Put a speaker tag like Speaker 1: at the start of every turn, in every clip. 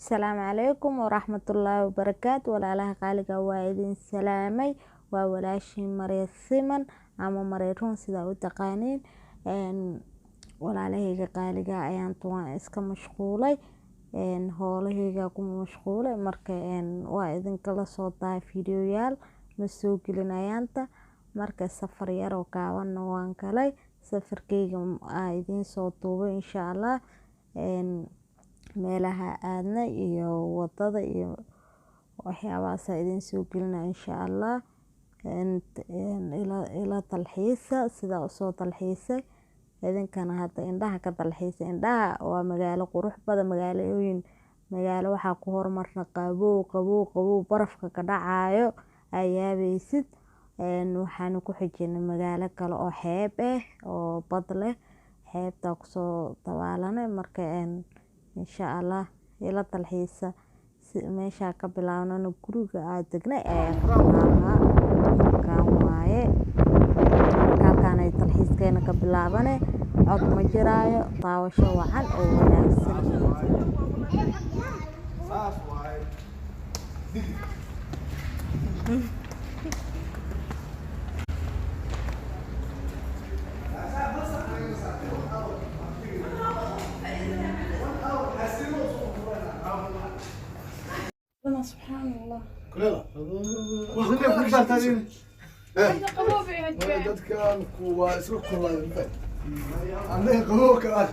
Speaker 1: السلام عليكم ورحمة الله وبركاته ولا قالقة وايدين سلامي وولاشي مريض ثمن أما مريضون سيدا وتقانين ولا لهيga qaaliga ayaan tuwaan iska mashquulay howlahayga ku mashquulay marka waa idin kala soo tahay fiidiyoyaal ma soo gelin ayaanta marka safar yar oo gaaban waan galay safarkayga idin soo duubay insha Allah meelaha aadna iyo wadada iyo waxyaabahaas idin soo gelina insha Allah ila dalxiisa sida soo dalxiisay idinkana hadda indhaha ka dalxiisay indhaha waa magaalo qurux badan magaalo waxa ku hormarna qabow barafka ka dhacayo ayaabaysid waxaan ku xijinay magaalo kale oo xeeb oo bad leh xeebta ku soo dabaalanay marka insha Allah ila dalxiisa meesha ka bilaabnana guriga aad degnay kan waaye halkaan ay dalxiiskeena ka bilaabanay cod ma jiraayo daawasho wacan oo wanaagsan
Speaker 2: سبحان الله
Speaker 3: كلها وخذ كل شهر تاني
Speaker 2: هذا قبوب يا هجان
Speaker 3: ولدت كان كوا اسمه كلها ينفع عندنا قبوب كمان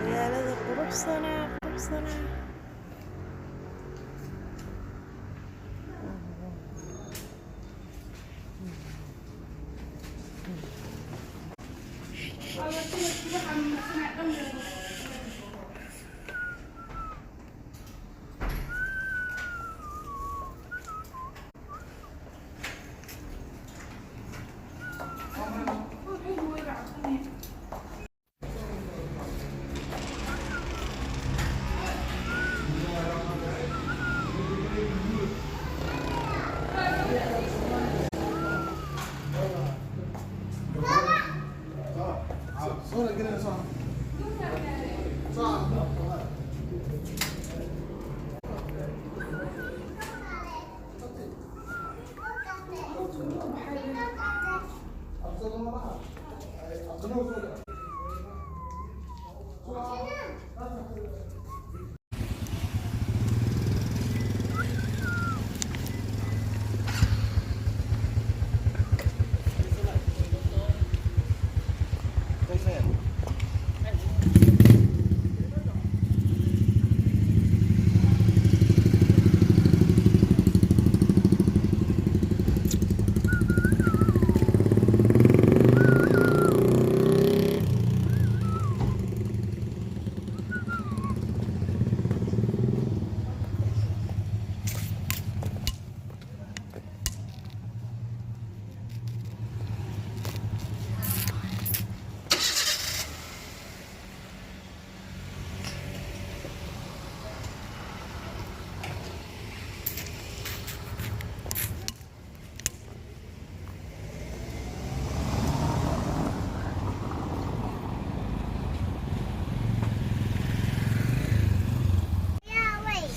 Speaker 1: يا لذا قرب سنة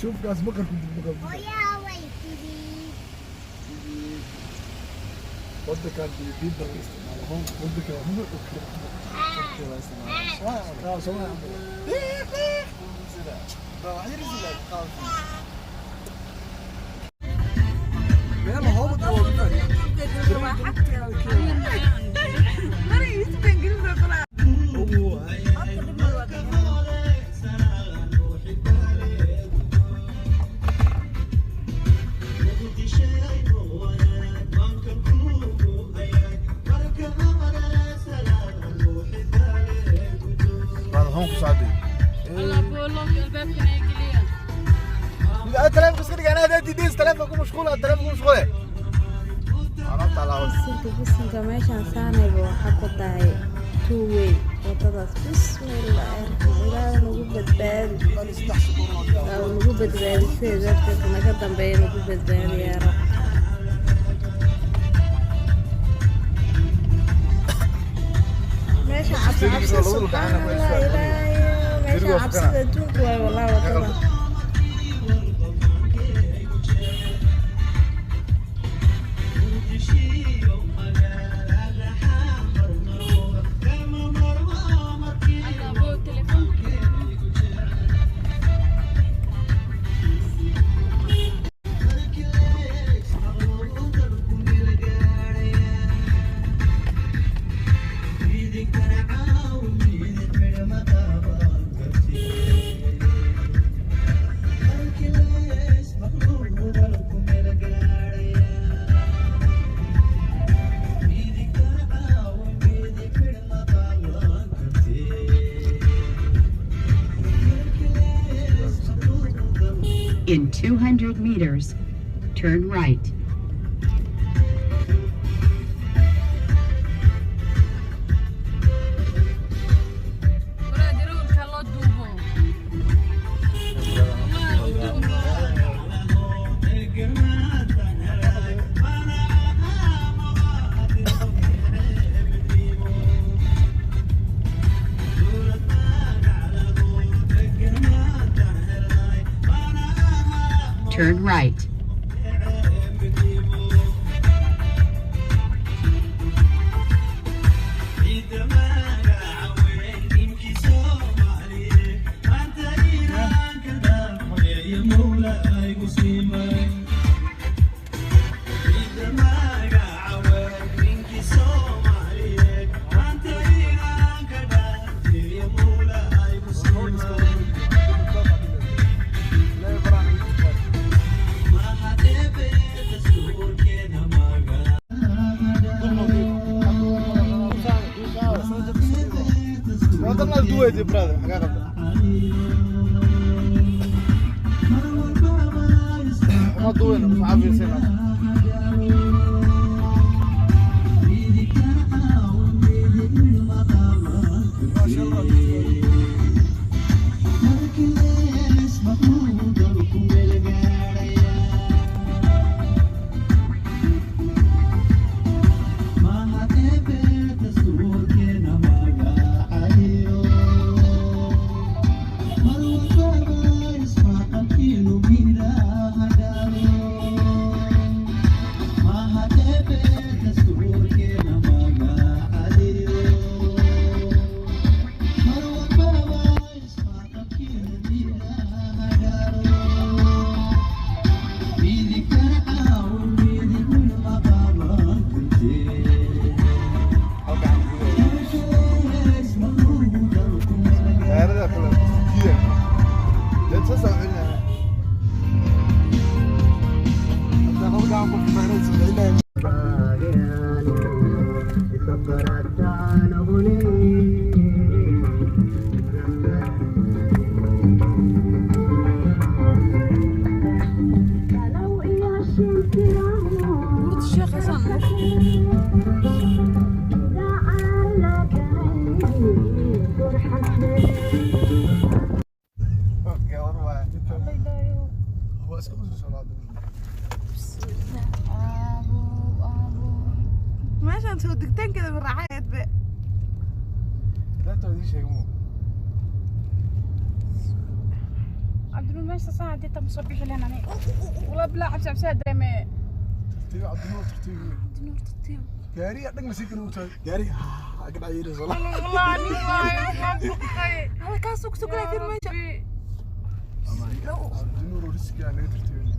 Speaker 3: شوف قاس بكر كنت بقول
Speaker 2: ويا ويلي
Speaker 3: ودك كان بيدين درست على هون ودك هم هون كسعدي
Speaker 2: والله بقول لهم الباب كان يقليها
Speaker 3: لا تلف بس كده انا دي ديس تلف اكون مشغوله تلف مشغوله عرفت على
Speaker 1: بسنka meeshaan saanayba waxa ku tahay two way wadadaas bismillah ilaahay nagu badbaadi dadka naga dambeeya nagu badbaadi yaa rab سبحان الله إلهي ماشي عبسة دونك والله وطبعا
Speaker 4: In 200 meters, turn right. Turn right.
Speaker 3: وضلنا الدوية دي برادر حقيقة ما دوينا مش عارفين سنة
Speaker 1: ماشي انت دقيقتين كده بالرعاية بقى
Speaker 3: لا توديش يا جماعة
Speaker 2: عبد النور ماشي ساعة دي مصبح لنا أنا والله بلا عبس عبس دريمة
Speaker 3: ترتيب عبد النور ترتيب
Speaker 2: عبد النور ترتيب
Speaker 3: جاري أدق مسك الوتر جاري أقعد عيري صلاة
Speaker 2: والله والله
Speaker 1: هذا كان سوق سوق لا في ماشي
Speaker 3: عبد النور ورسك يعني ترتيب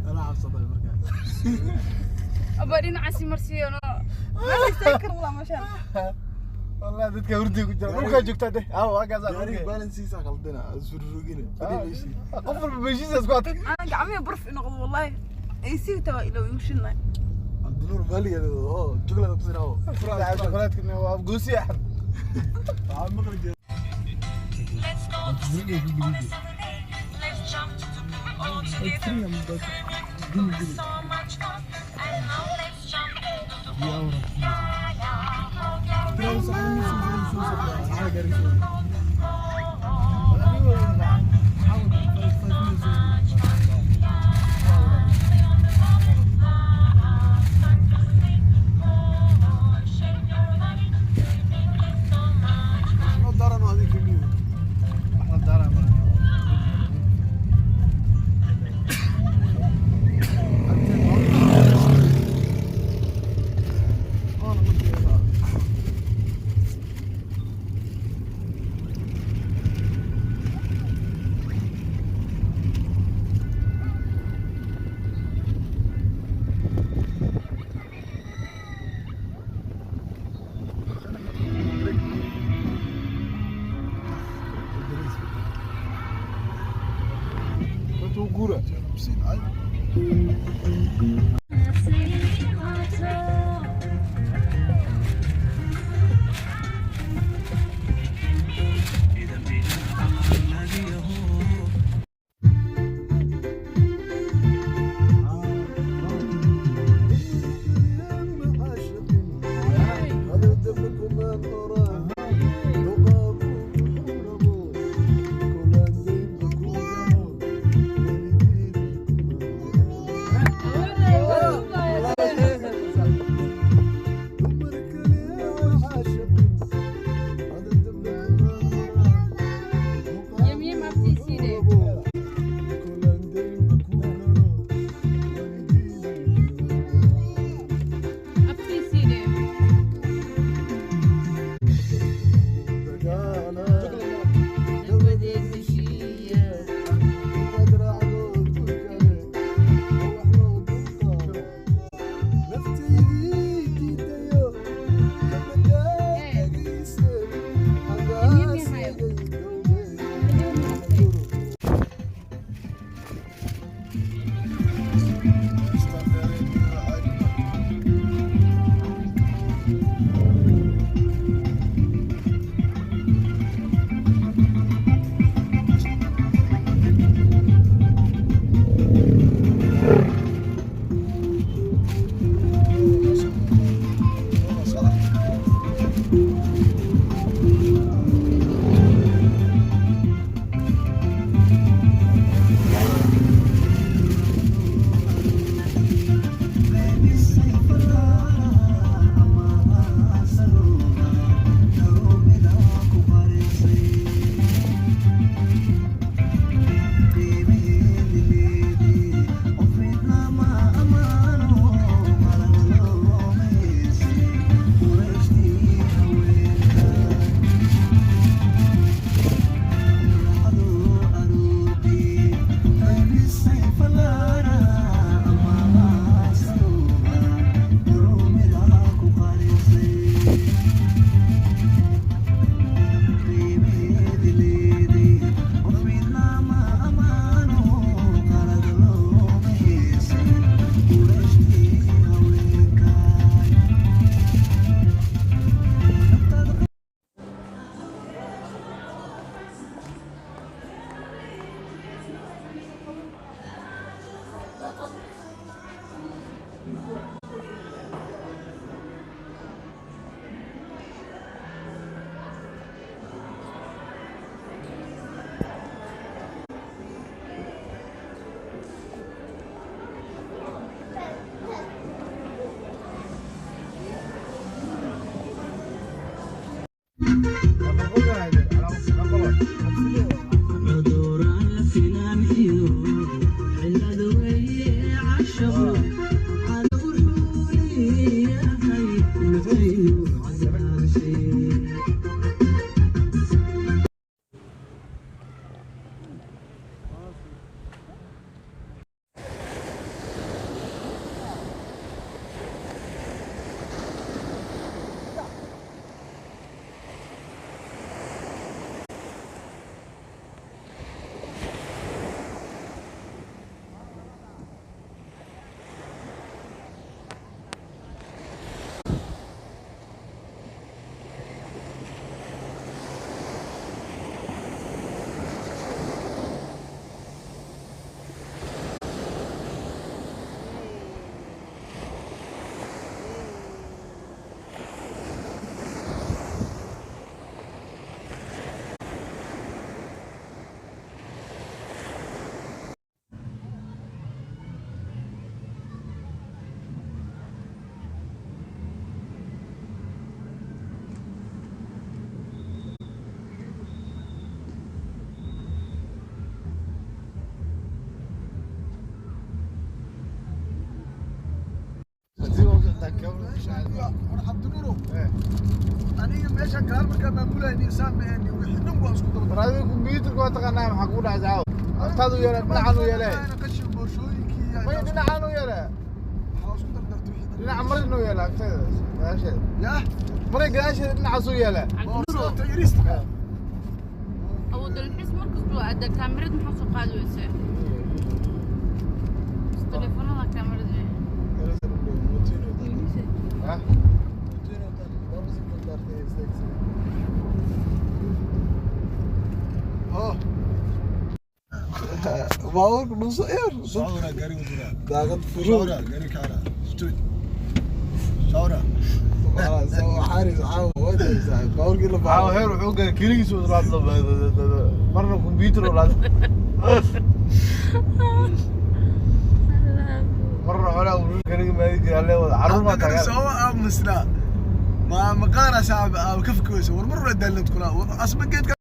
Speaker 3: أنا عارف صدق المركز
Speaker 2: أبغى عسي مرسيانو
Speaker 1: ما تفتكر والله ما شاء الله
Speaker 3: والله dadka hurdi ku jira dhulka joogta de waa gaza
Speaker 5: gaari balansiisa qaldina surrugina fadhiishi
Speaker 3: qof walba beeshiisa isku atay
Speaker 1: أنا قاعد برف إنه والله يصير توا لو يمشينا
Speaker 5: abdulur maliya oo jugla ku siraw
Speaker 3: furaad chocolate waa goosi ah
Speaker 5: aan maqli jeedo
Speaker 3: عبد النور أنا ماشي كلام كان معمول إني سام إني وحنم واسكت
Speaker 5: راضي كمبيوتر كوا تقنع محكون عزاو أستاذ يلا نعنو يلا
Speaker 3: أنا كشف برشويكي
Speaker 5: وين نعنو يلا
Speaker 3: خلاص كنت قدرت وحدة
Speaker 5: لا عمرنا يلا أكثر ماشي
Speaker 3: يا
Speaker 5: مري قاش نعسو يلا
Speaker 3: مرة تجريست
Speaker 2: أو dalxiis markasta waa adaa kaamirad maxaa soo qaadi weysaa telefoonada kaamirada
Speaker 5: ها
Speaker 3: باور نص اير
Speaker 5: صورة قري ودنا
Speaker 3: داغد
Speaker 5: صورة
Speaker 3: فروع
Speaker 5: قري كارا ستوت صورة
Speaker 3: خلاص هو حارس عاو باور قال
Speaker 5: عاو هير وحوقه كليس وضرب مرة كمبيوتر ولا مرة حلا وقري ما يجي عليه عرض ما
Speaker 3: تقال سوا مسلا ما مقارنة شعب او كيف كويس والمرة دلت كلها اصلا قد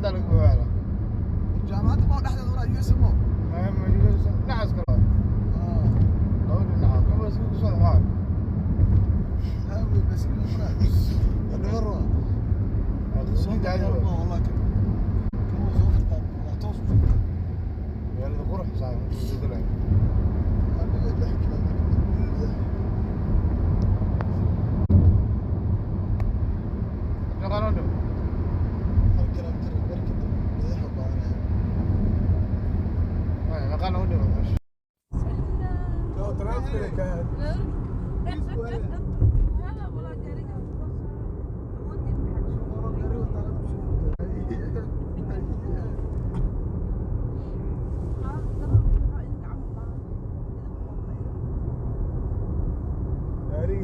Speaker 5: عندنا الجوال
Speaker 3: الجامعات ما نحن وراء يسمو
Speaker 5: ما يجلس نعس كلام لو نعس كم بس يوصل هاي
Speaker 3: هاوي بس كل مرة
Speaker 5: صوت عالي
Speaker 3: والله كم صوت ما توصل
Speaker 5: يلا قرح صاير يقول
Speaker 3: انا بحكي
Speaker 5: لك أنا ودي مش
Speaker 3: لو ترافيك كان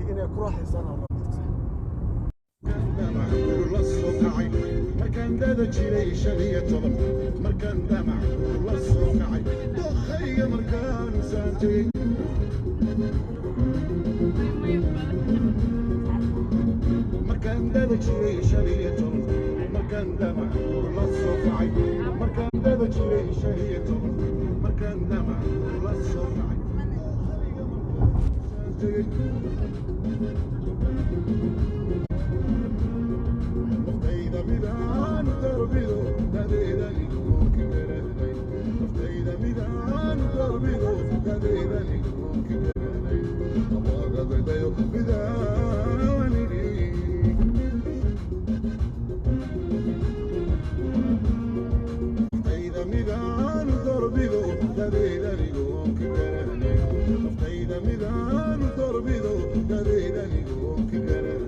Speaker 3: هنا كروح سنة
Speaker 6: markaan dada jiray shan iyo toban markaan damac la soo kacay dokhayga markaanu saantay markaan dada jiray shan iyo toban markaan damac la soo kacay markaan dada jiray shan iyo toban markaan damac la soo kacay dokhayga markaanu saantay midaan darbido dadeedani moonki garanay naftayda midaan darbido dadeedani moonki garanay abaagadayo midaanini naftayda midaan darbido dadeedani moonki garanay naftayda midaan darbido dadeedani moonki garanay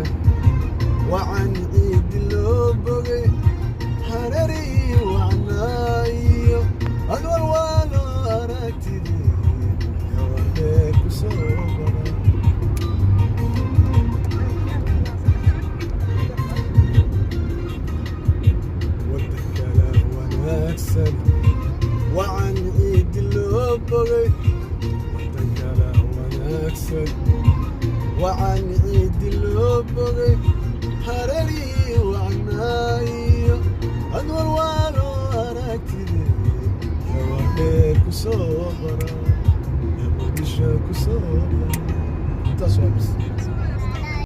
Speaker 3: wanaagsan wacan ciidi loo bogay harari wacnaayo adwar waa loo aragtidii yawadheer ku soo bara wadankala wanaagsan wacan ciidi loo bogay wadankala wanaagsan wacan ciidi loo bogay harari wacnaayo adwar waa loo aragtidii yawadheer ku soo bara muqdisho ku soo bara intaas waa bis